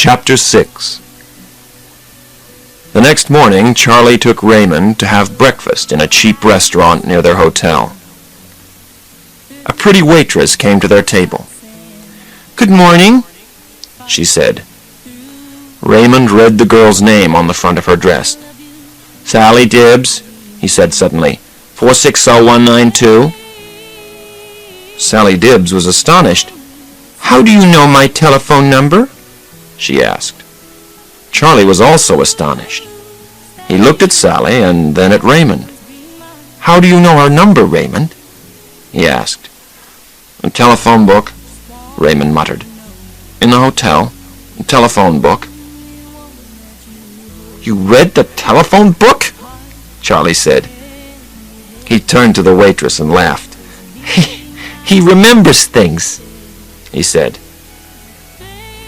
Chapter 6. The next morning, Charlie took Raymond to have breakfast in a cheap restaurant near their hotel. A pretty waitress came to their table. "Good morning," she said. Raymond read the girl's name on the front of her dress. "Sally Dibbs," he said suddenly. 460192. Sally Dibbs was astonished. "How do you know my telephone number?" she asked. Charlie was also astonished. He looked at Sally and then at Raymond. "How do you know our number, Raymond?" he asked. "A telephone book," Raymond muttered. "In the hotel. A telephone book." "You read the telephone book?" Charlie said. He turned to the waitress and laughed. He remembers things," he said.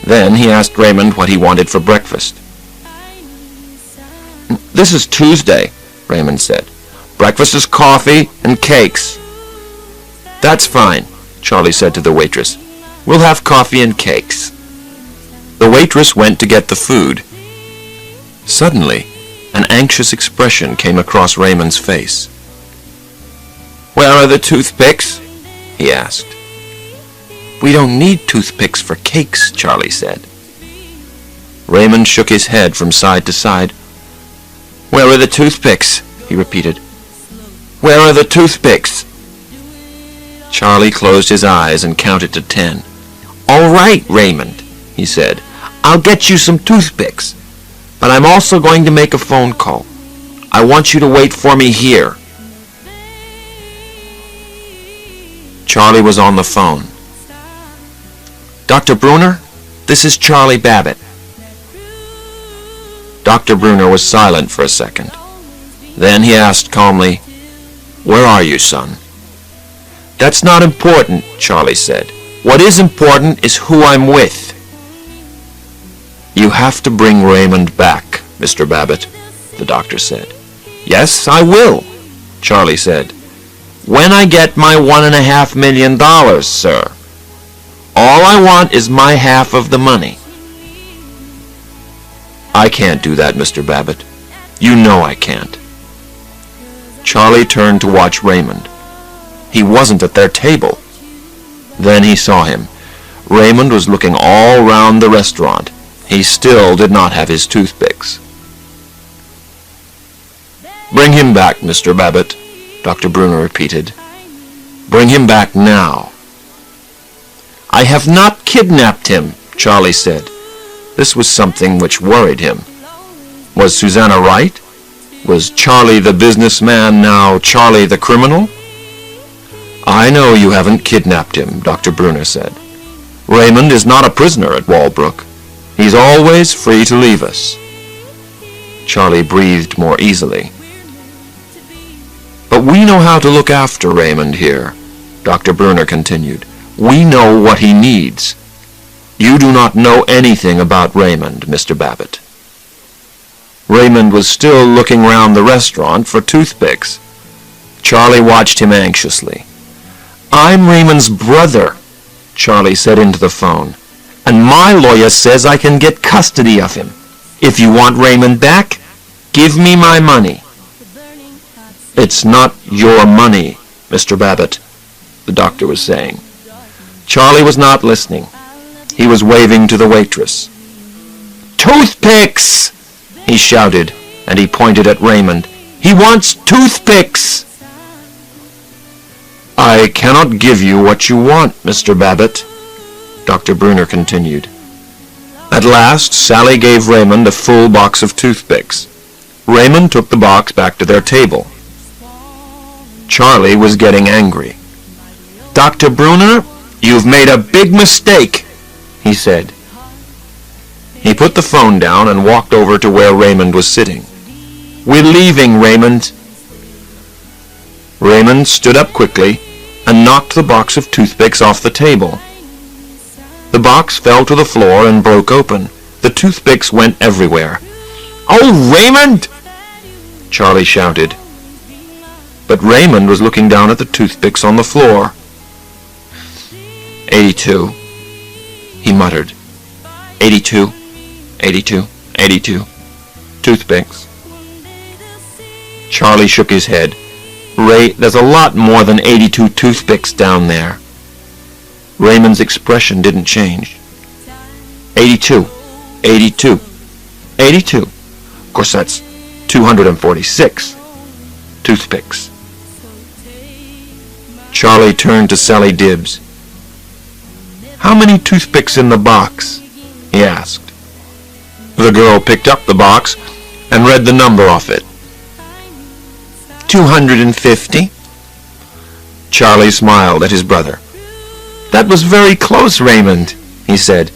Then he asked Raymond what he wanted for breakfast. "This is Tuesday," Raymond said. "Breakfast is coffee and cakes." "That's fine," Charlie said to the waitress. "We'll have coffee and cakes." The waitress went to get the food. Suddenly, an anxious expression came across Raymond's face. "Where are the toothpicks?" he asked. "We don't need toothpicks for cakes," Charlie said. Raymond shook his head from side to side. "Where are the toothpicks?" he repeated. "Where are the toothpicks?" Charlie closed his eyes and counted to 10. "All right, Raymond," he said. "I'll get you some toothpicks. But I'm also going to make a phone call. I want you to wait for me here." Charlie was on the phone. "Dr. Bruner, this is Charlie Babbitt." Dr. Bruner was silent for a second. Then he asked calmly, "Where are you, son?" "That's not important," Charlie said. "What is important is who I'm with." "You have to bring Raymond back, Mr. Babbitt," the doctor said. "Yes, I will," Charlie said. "When I get my $1.5 million, sir. All I want is my half of the money." "I can't do that, Mr. Babbitt. You know I can't." Charlie turned to watch Raymond. He wasn't at their table. Then he saw him. Raymond was looking all round the restaurant. He still did not have his toothpicks. "Bring him back, Mr. Babbitt," Dr. Bruner repeated. "Bring him back now." "I have not kidnapped him," Charlie said. This was something which worried him. Was Susanna right? Was Charlie the businessman now Charlie the criminal? "I know you haven't kidnapped him," Dr. Bruner said. "Raymond is not a prisoner at Walbrook. He's always free to leave us." Charlie breathed more easily. "But we know how to look after Raymond here," Dr. Bruner continued. "We know what he needs. You do not know anything about Raymond, Mr. Babbitt." Raymond was still looking round the restaurant for toothpicks. Charlie watched him anxiously. "I'm Raymond's brother," Charlie said into the phone, "and my lawyer says I can get custody of him. If you want Raymond back, give me my money." "It's not your money, Mr. Babbitt," the doctor was saying. Charlie was not listening. He was waving to the waitress. "Toothpicks!" he shouted, and he pointed at Raymond. "He wants toothpicks!" "I cannot give you what you want, Mr. Babbitt," Dr. Bruner continued. At last, Sally gave Raymond a full box of toothpicks. Raymond took the box back to their table. Charlie was getting angry. "Dr. Bruner, you've made a big mistake," he said. He put the phone down and walked over to where Raymond was sitting. "We're leaving, Raymond." Raymond stood up quickly and knocked the box of toothpicks off the table. The box fell to the floor and broke open. The toothpicks went everywhere. "Oh, Raymond!" Charlie shouted. But Raymond was looking down at the toothpicks on the floor. 82, he muttered. 82. 82, 82. Toothpicks. Charlie shook his head. Ray, there's a lot more than 82 toothpicks down there. Raymond's expression didn't change. 82, 82, 82. Of course, that's 246 toothpicks. Charlie turned to Sally Dibbs. How many toothpicks in the box? He asked. The girl picked up the box and read the number off it. 250. Charlie smiled at his brother. That was very close, Raymond, he said.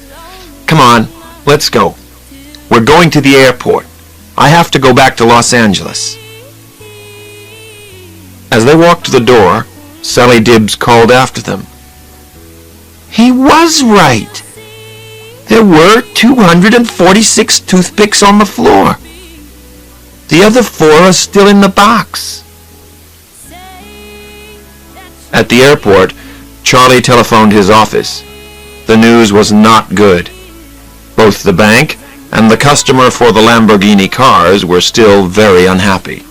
Come on, let's go. We're going to the airport. I have to go back to Los Angeles. As they walked to the door, Sally Dibbs called after them. He was right. There were 246 toothpicks on the floor. The other 4 are still in the box. At the airport, Charlie telephoned his office. The news was not good. Both the bank and the customer for the Lamborghini cars were still very unhappy.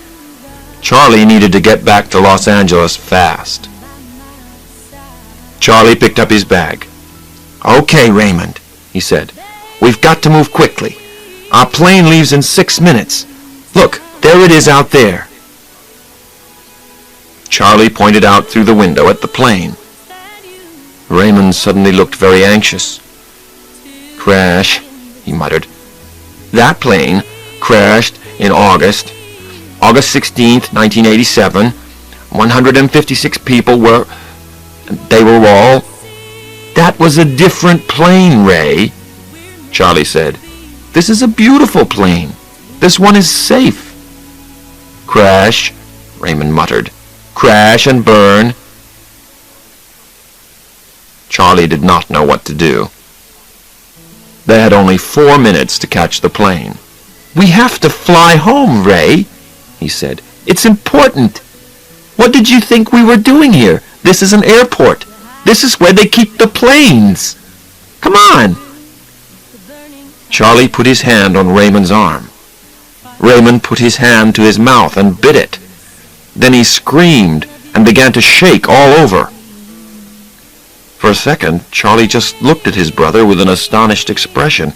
Charlie needed to get back to Los Angeles fast. Charlie picked up his bag. Okay, Raymond, he said. We've got to move quickly. Our plane leaves in 6 minutes. Look, there it is out there. Charlie pointed out through the window at the plane. Raymond suddenly looked very anxious. Crash, he muttered. That plane crashed in August 16th, 1987. 156 people were... They were all... That was a different plane, Ray, Charlie said. This is a beautiful plane. This one is safe. Crash, Raymond muttered. Crash and burn. Charlie did not know what to do. They had only 4 minutes to catch the plane. We have to fly home, Ray, he said. It's important. What did you think we were doing here? This is an airport. This is where they keep the planes. Come on. Charlie put his hand on Raymond's arm. Raymond put his hand to his mouth and bit it. Then he screamed and began to shake all over. For a second, Charlie just looked at his brother with an astonished expression.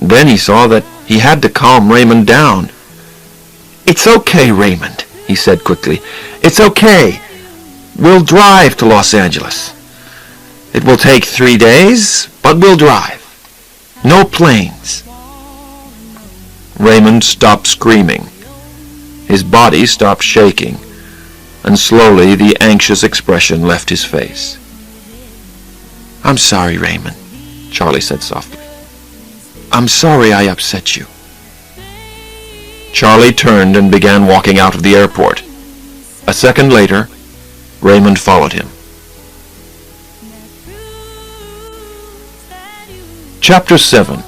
Then he saw that he had to calm Raymond down. It's okay, Raymond, he said quickly. It's okay. We'll drive to Los Angeles. It will take 3 days, but we'll drive. No planes. Raymond stopped screaming. His body stopped shaking, and slowly the anxious expression left his face. I'm sorry, Raymond, Charlie said softly. I'm sorry I upset you. Charlie turned and began walking out of the airport. A second later, Raymond followed him. Chapter 7.